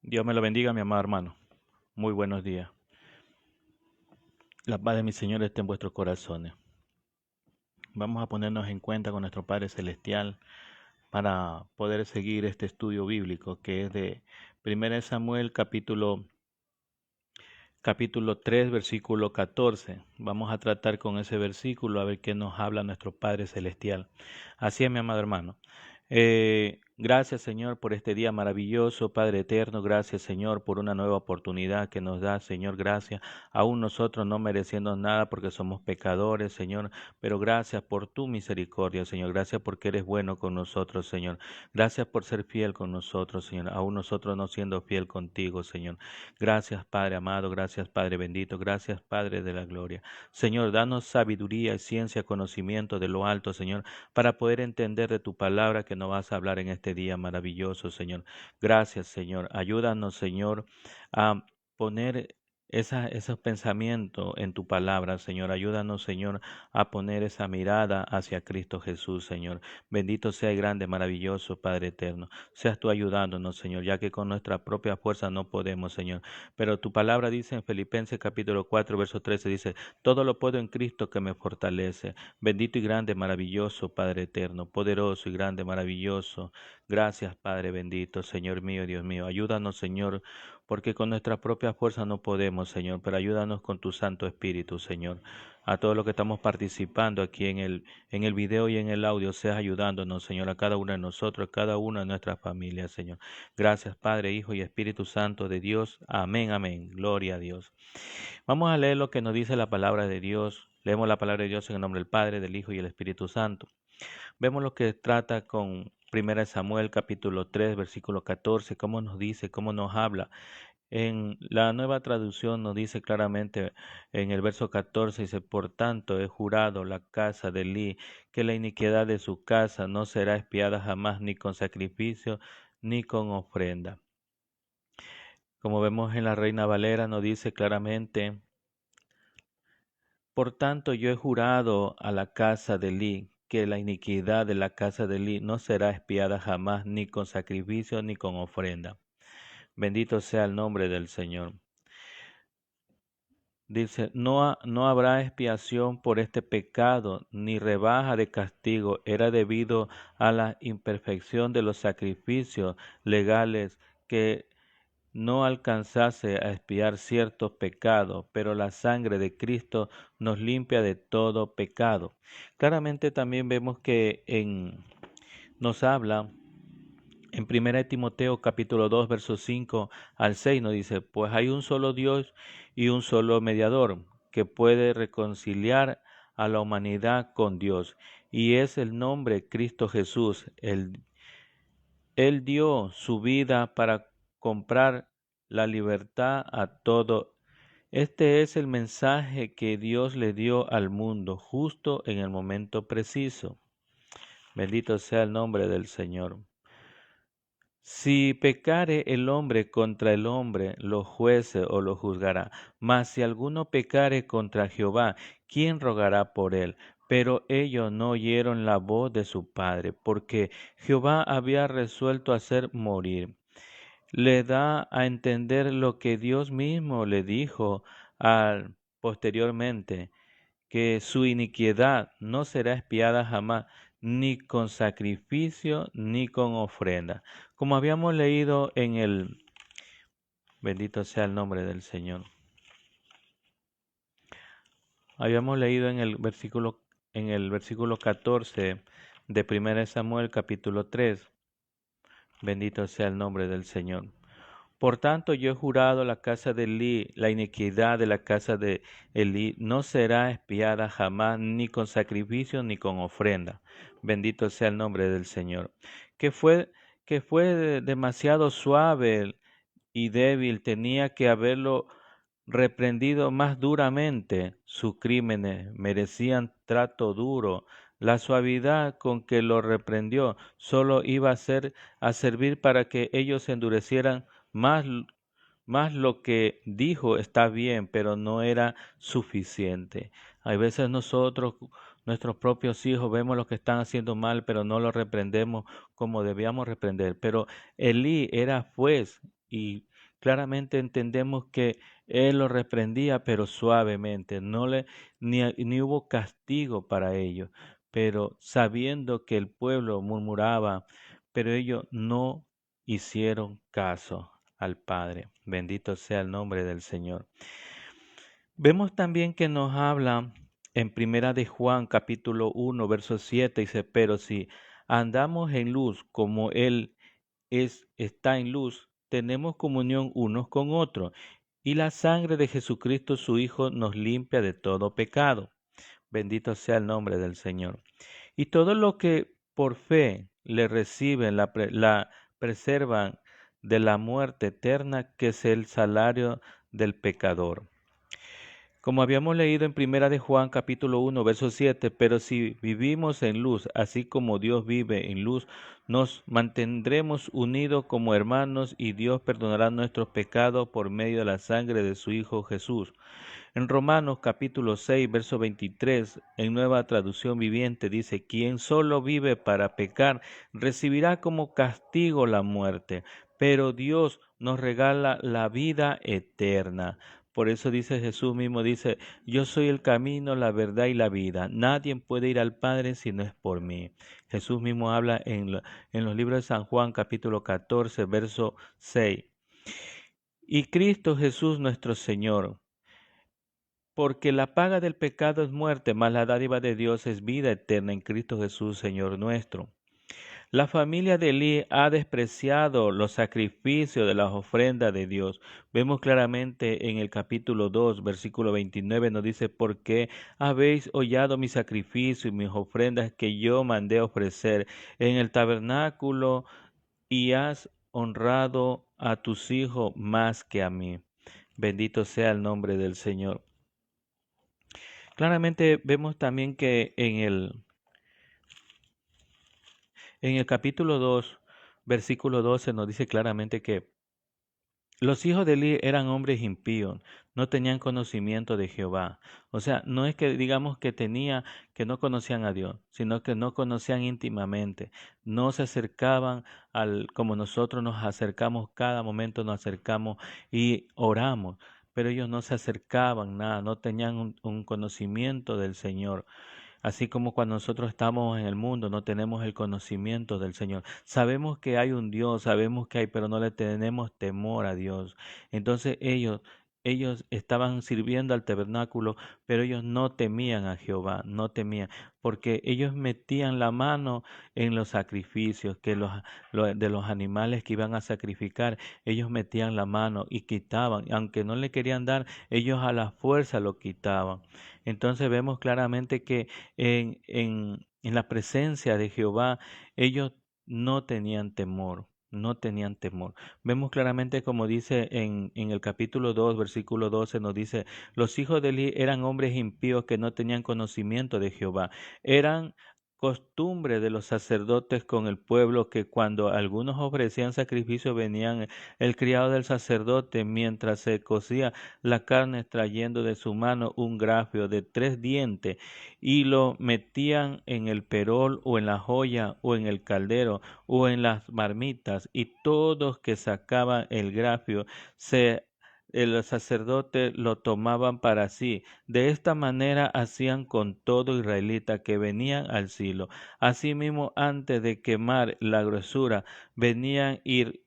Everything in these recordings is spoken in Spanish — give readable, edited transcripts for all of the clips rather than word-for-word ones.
Dios me lo bendiga, mi amado hermano. Muy buenos días. La paz de mi Señor esté en vuestros corazones. Vamos a ponernos en cuenta con nuestro Padre Celestial para poder seguir este estudio bíblico que es de 1 Samuel capítulo 3, versículo 14. Vamos a tratar con ese versículo a ver qué nos habla nuestro Padre Celestial. Así es, mi amado hermano. Gracias, Señor, por este día maravilloso, Padre eterno. Gracias, Señor, por una nueva oportunidad que nos da, Señor. Gracias. Aún nosotros no mereciendo nada porque somos pecadores, Señor. Pero gracias por tu misericordia, Señor. Gracias porque eres bueno con nosotros, Señor. Gracias por ser fiel con nosotros, Señor. Aún nosotros no siendo fiel contigo, Señor. Gracias, Padre amado. Gracias, Padre bendito. Gracias, Padre de la gloria. Señor, danos sabiduría, ciencia, conocimiento de lo alto, Señor, para poder entender de tu palabra que nos vas a hablar en este día maravilloso, Señor. Gracias, Señor. Ayúdanos, Señor, a poner esos pensamientos en tu palabra, Señor. Ayúdanos, Señor, a poner esa mirada hacia Cristo Jesús, Señor. Bendito sea y grande, maravilloso, Padre eterno. Seas tú ayudándonos, Señor, ya que con nuestra propia fuerza no podemos, Señor. Pero tu palabra dice en Filipenses capítulo 4, verso 13, dice, todo lo puedo en Cristo que me fortalece. Bendito y grande, maravilloso, Padre eterno, poderoso y grande, maravilloso. Gracias, Padre bendito, Señor mío, Dios mío. Ayúdanos, Señor, porque con nuestra propia fuerza no podemos, Señor, pero ayúdanos con tu Santo Espíritu, Señor. A todos los que estamos participando aquí en el video y en el audio, seas ayudándonos, Señor, a cada uno de nosotros, a cada una de nuestras familias, Señor. Gracias, Padre, Hijo y Espíritu Santo de Dios. Amén, amén. Gloria a Dios. Vamos a leer lo que nos dice la palabra de Dios. Leemos la palabra de Dios en el nombre del Padre, del Hijo y del Espíritu Santo. Vemos lo que trata con 1 Samuel capítulo 3, versículo 14, cómo nos dice, cómo nos habla. En la nueva traducción nos dice claramente en el verso 14, dice, por tanto he jurado la casa de Elí que la iniquidad de su casa no será expiada jamás ni con sacrificio ni con ofrenda. Como vemos en la Reina Valera nos dice claramente, por tanto yo he jurado a la casa de Elí que la iniquidad de la casa de Elí no será expiada jamás ni con sacrificio ni con ofrenda. Bendito sea el nombre del Señor. Dice, no habrá expiación por este pecado, ni rebaja de castigo. Era debido a la imperfección de los sacrificios legales que no alcanzase a expiar ciertos pecados, pero la sangre de Cristo nos limpia de todo pecado. Claramente también vemos que nos habla en 1 Timoteo capítulo 2, versos 5 al 6, nos dice, pues hay un solo Dios y un solo mediador que puede reconciliar a la humanidad con Dios, y es el nombre Cristo Jesús. Él dio su vida para comprar la libertad a todo. Este es el mensaje que Dios le dio al mundo justo en el momento preciso. Bendito sea el nombre del Señor. Si pecare el hombre contra el hombre, los jueces o lo juzgará. Mas si alguno pecare contra Jehová, ¿quién rogará por él? Pero ellos no oyeron la voz de su padre, porque Jehová había resuelto hacer morir. Le da a entender lo que Dios mismo le dijo posteriormente, que su iniquidad no será expiada jamás, ni con sacrificio, ni con ofrenda. Como habíamos leído bendito sea el nombre del Señor. Habíamos leído en el versículo 14 de 1 Samuel capítulo 3. Bendito sea el nombre del Señor. Por tanto, yo he jurado a la casa de Elí, la iniquidad de la casa de Elí no será expiada jamás, ni con sacrificio, ni con ofrenda. Bendito sea el nombre del Señor. Que fue demasiado suave y débil, tenía que haberlo reprendido más duramente. Sus crímenes merecían trato duro. La suavidad con que lo reprendió solo iba a servir para que ellos se endurecieran más. Más lo que dijo está bien, pero no era suficiente. Hay veces nosotros, nuestros propios hijos, vemos lo que están haciendo mal, pero no lo reprendemos como debíamos reprender. Pero Elí era juez y claramente entendemos que él lo reprendía, pero suavemente, ni hubo castigo para ellos, pero sabiendo que el pueblo murmuraba, pero ellos no hicieron caso al Padre. Bendito sea el nombre del Señor. Vemos también que nos habla en Primera de Juan, capítulo 1, verso 7, dice, pero si andamos en luz como Él está en luz, tenemos comunión unos con otros, y la sangre de Jesucristo, su Hijo, nos limpia de todo pecado. Bendito sea el nombre del Señor. Y todo lo que por fe le reciben, la preservan de la muerte eterna, que es el salario del pecador. Como habíamos leído en Primera de Juan capítulo 1, verso 7, pero si vivimos en luz, así como Dios vive en luz, nos mantendremos unidos como hermanos y Dios perdonará nuestros pecados por medio de la sangre de su Hijo Jesús. En Romanos capítulo 6, verso 23, en Nueva Traducción Viviente dice, quien solo vive para pecar, recibirá como castigo la muerte, pero Dios nos regala la vida eterna. Por eso dice Jesús mismo, dice, yo soy el camino, la verdad y la vida. Nadie puede ir al Padre si no es por mí. Jesús mismo habla en los libros de San Juan capítulo 14, verso 6. Y Cristo Jesús nuestro Señor, porque la paga del pecado es muerte, mas la dádiva de Dios es vida eterna en Cristo Jesús, Señor nuestro. La familia de Elí ha despreciado los sacrificios de las ofrendas de Dios. Vemos claramente en el capítulo 2, versículo 29, nos dice, ¿por qué habéis hollado mi sacrificio y mis ofrendas que yo mandé ofrecer en el tabernáculo y has honrado a tus hijos más que a mí? Bendito sea el nombre del Señor. Claramente vemos también que en el capítulo 2, versículo 12 nos dice claramente que los hijos de Eli eran hombres impíos, no tenían conocimiento de Jehová. O sea, no es que digamos que no conocían a Dios, sino que no conocían íntimamente, no se acercaban como nosotros nos acercamos, cada momento nos acercamos y oramos, pero ellos no se acercaban nada, no tenían un conocimiento del Señor. Así como cuando nosotros estamos en el mundo no tenemos el conocimiento del Señor. Sabemos que hay un Dios, sabemos que hay, pero no le tenemos temor a Dios. Entonces ellos estaban sirviendo al tabernáculo, pero ellos no temían a Jehová, no temían, porque ellos metían la mano en los sacrificios de los animales que iban a sacrificar. Ellos metían la mano y quitaban, aunque no le querían dar, ellos a la fuerza lo quitaban. Entonces vemos claramente que en la presencia de Jehová, ellos no tenían temor, no tenían temor. Vemos claramente como dice en el capítulo 2, versículo 12, nos dice, los hijos de Eli eran hombres impíos que no tenían conocimiento de Jehová. Eran costumbre de los sacerdotes con el pueblo que cuando algunos ofrecían sacrificio venían el criado del sacerdote mientras se cocía la carne trayendo de su mano un grafio de 3 dientes y lo metían en el perol o en la joya o en el caldero o en las marmitas y todos que sacaban el grafio el sacerdote lo tomaban para sí. De esta manera hacían con todo israelita que venían al silo. Asimismo, antes de quemar la grosura, venían ir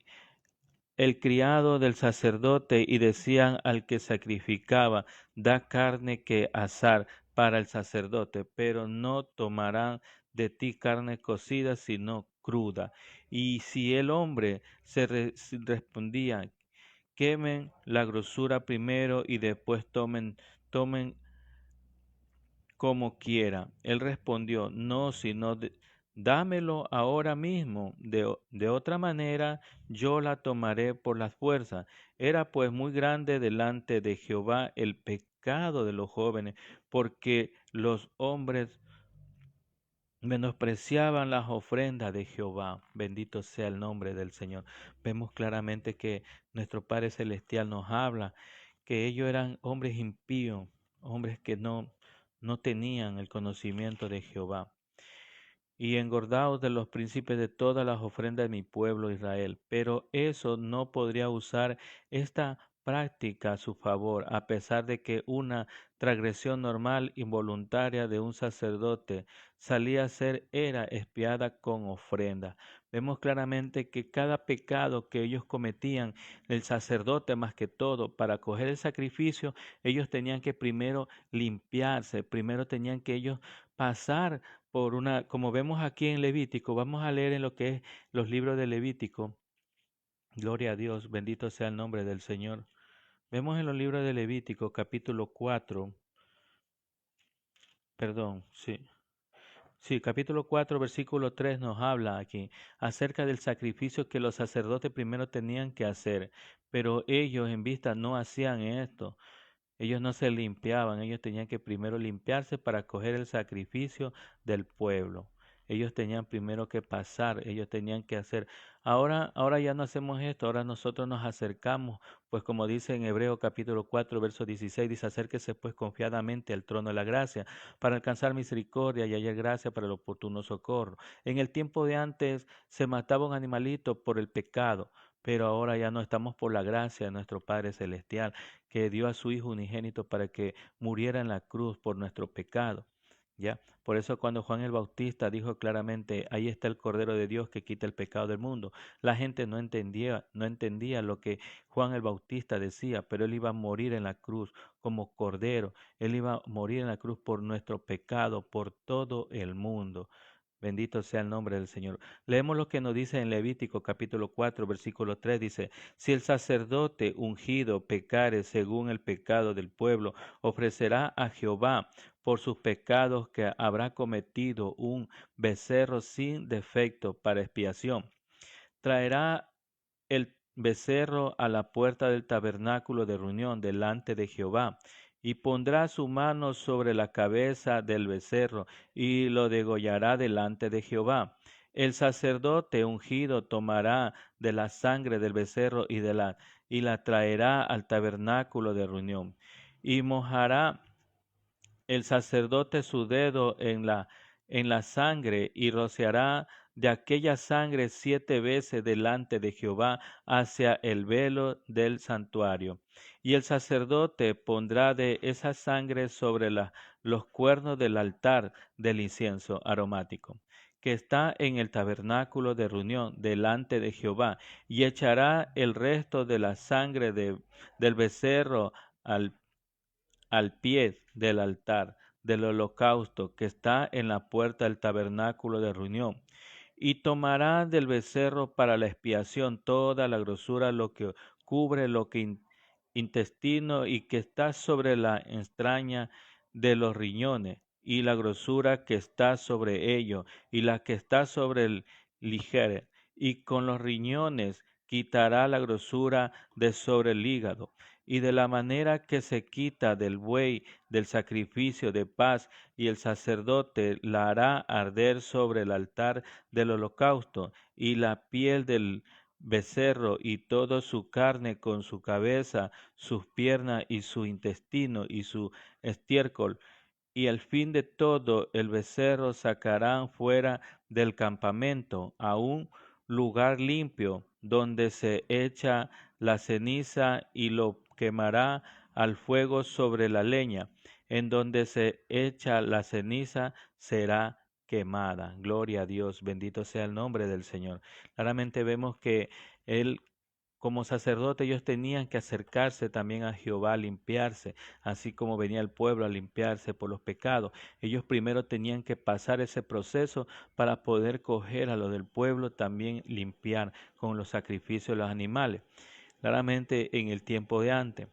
el criado del sacerdote y decían al que sacrificaba, da carne que asar para el sacerdote, pero no tomarán de ti carne cocida, sino cruda. Y si el hombre si respondía, quemen la grosura primero y después tomen como quiera. Él respondió, no, sino dámelo ahora mismo, de otra manera yo la tomaré por las fuerzas. Era pues muy grande delante de Jehová el pecado de los jóvenes, porque los hombres menospreciaban las ofrendas de Jehová. Bendito sea el nombre del Señor. Vemos claramente que nuestro Padre Celestial nos habla que ellos eran hombres impíos, hombres que no tenían el conocimiento de Jehová. y engordaos de los príncipes de todas las ofrendas de mi pueblo Israel. Pero eso no podría usar esta práctica a su favor, a pesar de que una transgresión normal involuntaria de un sacerdote salía a ser era expiada con ofrenda. Vemos claramente que cada pecado que ellos cometían, el sacerdote más que todo, para coger el sacrificio, ellos tenían que primero limpiarse, primero tenían que ellos pasar por una, como vemos aquí en Levítico, vamos a leer en lo que es los libros de Levítico. Gloria a Dios, bendito sea el nombre del Señor. Vemos en los libros de Levítico, capítulo 4, perdón, sí. Sí, capítulo 4, versículo 3 nos habla aquí acerca del sacrificio que los sacerdotes primero tenían que hacer, pero ellos en vista no hacían esto. Ellos no se limpiaban, ellos tenían que primero limpiarse para coger el sacrificio del pueblo. Ellos tenían primero que pasar, ellos tenían que hacer. Ahora ya no hacemos esto, ahora nosotros nos acercamos, pues como dice en Hebreo capítulo 4, verso 16, dice, acérquese pues confiadamente al trono de la gracia, para alcanzar misericordia y hallar gracia para el oportuno socorro. En el tiempo de antes se mataba un animalito por el pecado, pero ahora ya no, estamos por la gracia de nuestro Padre Celestial, que dio a su Hijo unigénito para que muriera en la cruz por nuestro pecado. ¿Ya? Por eso cuando Juan el Bautista dijo claramente, ahí está el Cordero de Dios que quita el pecado del mundo, la gente no entendía lo que Juan el Bautista decía, pero él iba a morir en la cruz como Cordero, él iba a morir en la cruz por nuestro pecado, por todo el mundo. Bendito sea el nombre del Señor. Leemos lo que nos dice en Levítico capítulo 4, versículo 3, dice, si el sacerdote ungido pecare según el pecado del pueblo, ofrecerá a Jehová por sus pecados que habrá cometido un becerro sin defecto para expiación. Traerá el becerro a la puerta del tabernáculo de reunión delante de Jehová, y pondrá su mano sobre la cabeza del becerro, y lo degollará delante de Jehová. El sacerdote ungido tomará de la sangre del becerro y la traerá al tabernáculo de reunión, y mojará el sacerdote su dedo en la sangre y rociará de aquella sangre 7 veces delante de Jehová hacia el velo del santuario. Y el sacerdote pondrá de esa sangre sobre los cuernos del altar del incienso aromático, que está en el tabernáculo de reunión delante de Jehová, y echará el resto de la sangre del becerro al pie del altar del holocausto que está en la puerta del tabernáculo de reunión, y tomará del becerro para la expiación toda la grosura, lo que cubre lo que intestino y que está sobre la entraña de los riñones, y la grosura que está sobre ello, y la que está sobre el ligere, y con los riñones quitará la grosura de sobre el hígado, y de la manera que se quita del buey del sacrificio de paz, y el sacerdote la hará arder sobre el altar del holocausto, y la piel del becerro y toda su carne con su cabeza, sus piernas y su intestino y su estiércol, y al fin de todo el becerro sacarán fuera del campamento a un lugar limpio, donde se echa la ceniza, y lo quemará al fuego sobre la leña. En donde se echa la ceniza será quemada. Gloria a Dios, bendito sea el nombre del Señor. Claramente vemos que Él, como sacerdote, ellos tenían que acercarse también a Jehová a limpiarse, así como venía el pueblo a limpiarse por los pecados. Ellos primero tenían que pasar ese proceso para poder coger a lo del pueblo también limpiar con los sacrificios de los animales, claramente en el tiempo de antes.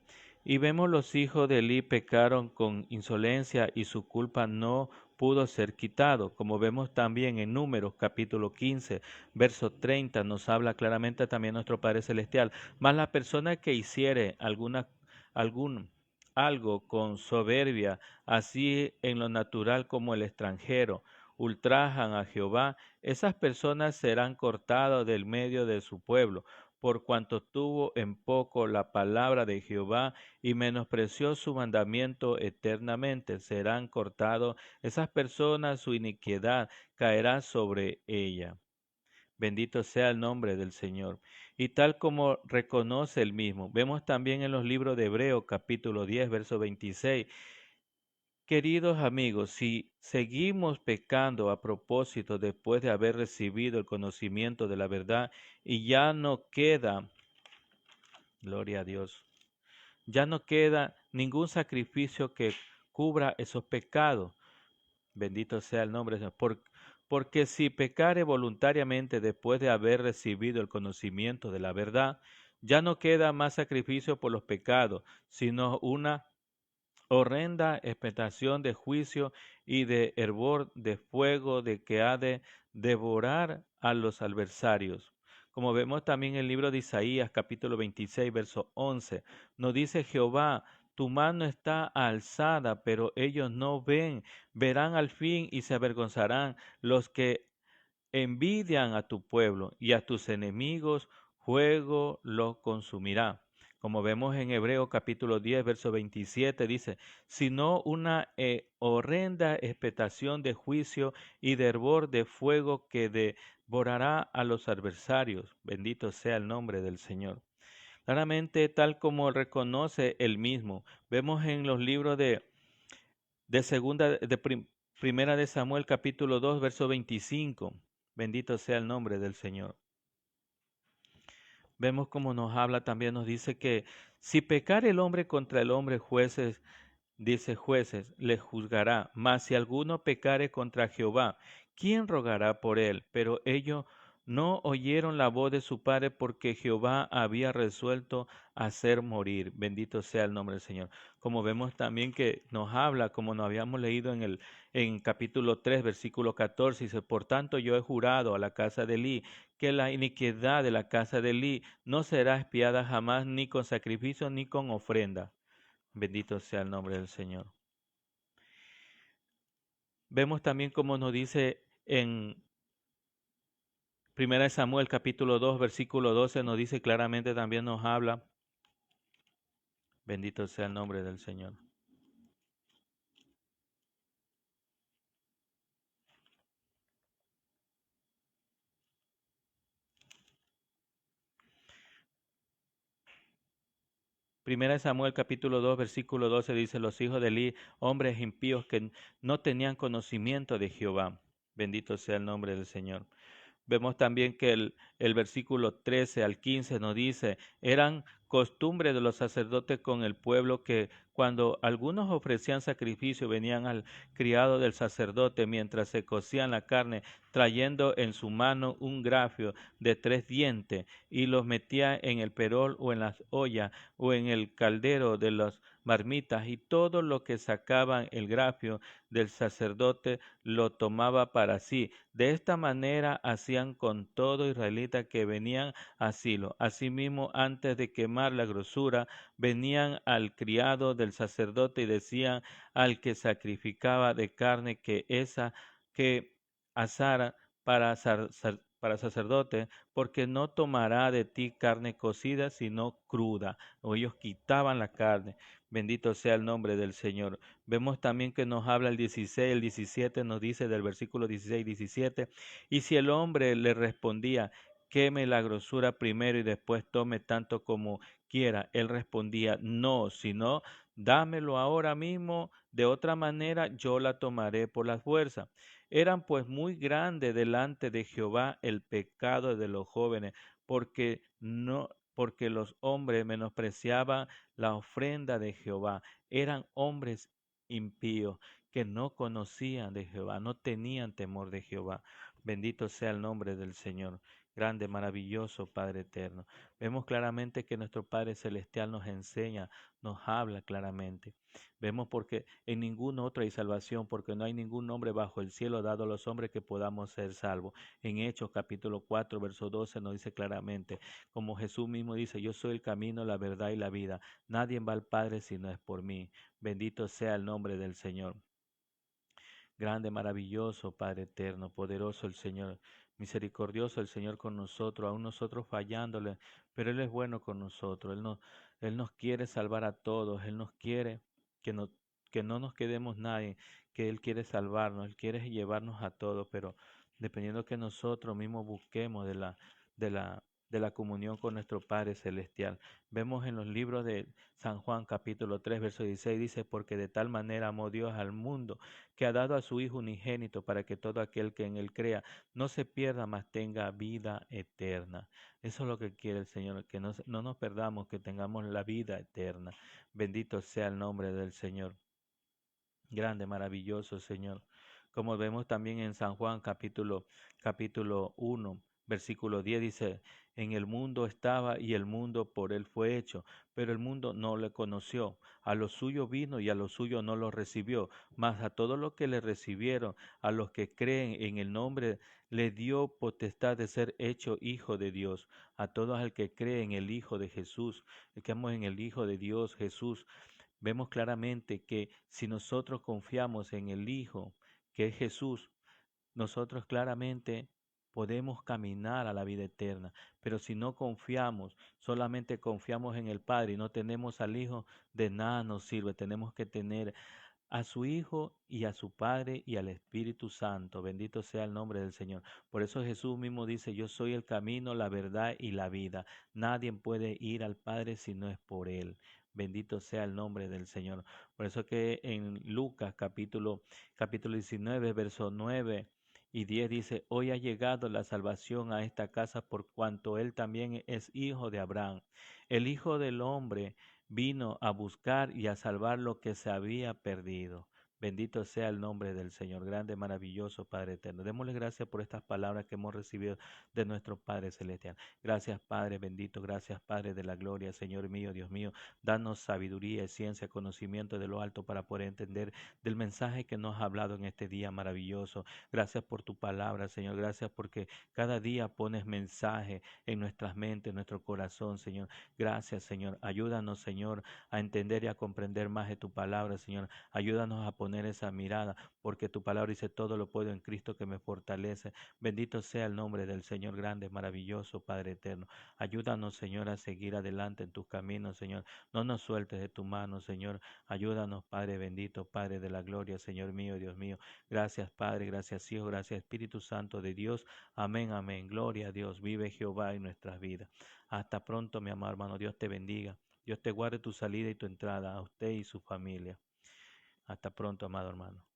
Y vemos los hijos de Elí pecaron con insolencia y su culpa no pudo ser quitado, como vemos también en Números capítulo 15, verso 30, nos habla claramente también nuestro Padre Celestial. Mas la persona que hiciere algo con soberbia, así en lo natural como el extranjero, ultrajan a Jehová, esas personas serán cortadas del medio de su pueblo, por cuanto tuvo en poco la palabra de Jehová y menospreció su mandamiento eternamente. Serán cortados esas personas, su iniquidad caerá sobre ella. Bendito sea el nombre del Señor. Y tal como reconoce el mismo, vemos también en los libros de Hebreos capítulo 10, verso 26. Queridos amigos, si seguimos pecando a propósito después de haber recibido el conocimiento de la verdad y ya no queda, gloria a Dios, ya no queda ningún sacrificio que cubra esos pecados. Bendito sea el nombre del Señor. Porque si pecare voluntariamente después de haber recibido el conocimiento de la verdad, ya no queda más sacrificio por los pecados, sino una horrenda expectación de juicio y de hervor de fuego de que ha de devorar a los adversarios. Como vemos también en el libro de Isaías, capítulo 26, verso 11, nos dice Jehová, tu mano está alzada, pero ellos no ven, verán al fin y se avergonzarán los que envidian a tu pueblo y a tus enemigos, fuego los consumirá. Como vemos en Hebreo capítulo 10, verso 27, dice, sino una horrenda expectación de juicio y de hervor de fuego que devorará a los adversarios. Bendito sea el nombre del Señor. Claramente, tal como reconoce él mismo, vemos en los libros de segunda, primera de Samuel capítulo 2, verso 25. Bendito sea el nombre del Señor. Vemos cómo nos habla también, nos dice que si pecar el hombre contra el hombre, jueces, dice jueces, le juzgará. Mas si alguno pecare contra Jehová, ¿quién rogará por él? Pero ellos no oyeron la voz de su padre porque Jehová había resuelto hacer morir. Bendito sea el nombre del Señor. Como vemos también que nos habla, como nos habíamos leído en capítulo 3, versículo 14, dice, por tanto yo he jurado a la casa de Elí que la iniquidad de la casa de Elí no será expiada jamás ni con sacrificio ni con ofrenda. Bendito sea el nombre del Señor. Vemos también como nos dice en 1 Samuel capítulo 2 versículo 12, nos dice claramente, también nos habla. Bendito sea el nombre del Señor. Primera de Samuel capítulo 2 versículo 12 dice, los hijos de Eli, hombres impíos que no tenían conocimiento de Jehová. Bendito sea el nombre del Señor. Vemos también que el versículo 13 al 15 nos dice, eran costumbre de los sacerdotes con el pueblo que cuando algunos ofrecían sacrificio venían al criado del sacerdote mientras se cocían la carne, trayendo en su mano un grafio de 3 dientes y los metía en el perol o en las ollas o en el caldero de las marmitas y todo lo que sacaban el grafio del sacerdote lo tomaba para sí. De esta manera hacían con todo israelita que venían a Silo. Asimismo, antes de quemar la grosura, venían al criado del sacerdote y decían al que sacrificaba de carne que asara para sacerdote, porque no tomará de ti carne cocida, sino cruda. O ellos quitaban la carne. Bendito sea el nombre del Señor. Vemos también que nos habla el 16, el 17 nos dice del versículo 16 y 17, y si el hombre le respondía, queme la grosura primero y después tome tanto como quiera, él respondía, no, sino dámelo ahora mismo, de otra manera yo la tomaré por la fuerza. Eran pues muy grande delante de Jehová el pecado de los jóvenes, porque los hombres menospreciaban la ofrenda de Jehová. Eran hombres impíos que no conocían de Jehová, no tenían temor de Jehová. Bendito sea el nombre del Señor. Grande, maravilloso Padre eterno. Vemos claramente que nuestro Padre Celestial nos enseña, nos habla claramente. Vemos porque en ningún otro hay salvación, porque no hay ningún nombre bajo el cielo dado a los hombres que podamos ser salvos. En Hechos capítulo 4, verso 12 nos dice claramente, como Jesús mismo dice, yo soy el camino, la verdad y la vida. Nadie va al Padre si no es por mí. Bendito sea el nombre del Señor. Grande, maravilloso, Padre eterno, poderoso el Señor. misericordioso el Señor con nosotros, aún nosotros fallándole, pero Él es bueno con nosotros. Él nos quiere salvar a todos. Él nos quiere que no, que no nos quedemos nadie, que Él quiere salvarnos, Él quiere llevarnos a todos, pero dependiendo que nosotros mismos busquemos de la comunión con nuestro Padre Celestial. Vemos en los libros de San Juan capítulo 3 verso 16, dice, porque de tal manera amó Dios al mundo, que ha dado a su Hijo unigénito, para que todo aquel que en Él crea no se pierda, mas tenga vida eterna. Eso es lo que quiere el Señor, que no nos perdamos, que tengamos la vida eterna. Bendito sea el nombre del Señor. Grande, maravilloso Señor. Como vemos también en San Juan capítulo 1, versículo 10 dice, en el mundo estaba y el mundo por él fue hecho, pero el mundo no le conoció. A lo suyo vino y a lo suyo no lo recibió, mas a todos los que le recibieron, a los que creen en el nombre, le dio potestad de ser hecho hijo de Dios. A todos el que cree en el Hijo de Jesús, el que en el Hijo de Dios Jesús, vemos claramente que si nosotros confiamos en el Hijo, que es Jesús, nosotros claramente podemos caminar a la vida eterna. Pero si no confiamos, solamente confiamos en el Padre y no tenemos al Hijo, de nada nos sirve. Tenemos que tener a su Hijo y a su Padre y al Espíritu Santo. Bendito sea el nombre del Señor. Por eso Jesús mismo dice, yo soy el camino, la verdad y la vida. Nadie puede ir al Padre si no es por Él. Bendito sea el nombre del Señor. Por eso que en Lucas capítulo 19, verso 9 y 10 dice, hoy ha llegado la salvación a esta casa por cuanto Él también es hijo de Abraham. El Hijo del Hombre vino a buscar y a salvar lo que se había perdido. Bendito sea el nombre del Señor, grande, maravilloso, Padre eterno. Démosle gracias por estas palabras que hemos recibido de nuestro Padre celestial. Gracias, Padre bendito, gracias, Padre de la gloria, Señor mío, Dios mío. Danos sabiduría, ciencia, conocimiento de lo alto para poder entender del mensaje que nos ha hablado en este día maravilloso. Gracias por tu palabra, Señor. Gracias porque cada día pones mensaje en nuestras mentes, en nuestro corazón, Señor. Gracias, Señor. Ayúdanos, Señor, a entender y a comprender más de tu palabra, Señor. Ayúdanos a poner esa mirada, porque tu palabra dice, todo lo puedo en Cristo que me fortalece. Bendito sea el nombre del Señor grande, maravilloso, Padre eterno. Ayúdanos, Señor, a seguir adelante en tus caminos, Señor. No nos sueltes de tu mano, Señor. Ayúdanos, Padre bendito, Padre de la gloria, Señor mío, Dios mío. Gracias, Padre, gracias, Hijo, gracias, Espíritu Santo de Dios. Amén, amén. Gloria a Dios. Vive Jehová en nuestras vidas. Hasta pronto, mi amado hermano. Dios te bendiga. Dios te guarde tu salida y tu entrada, a usted y su familia. Hasta pronto, amado hermano.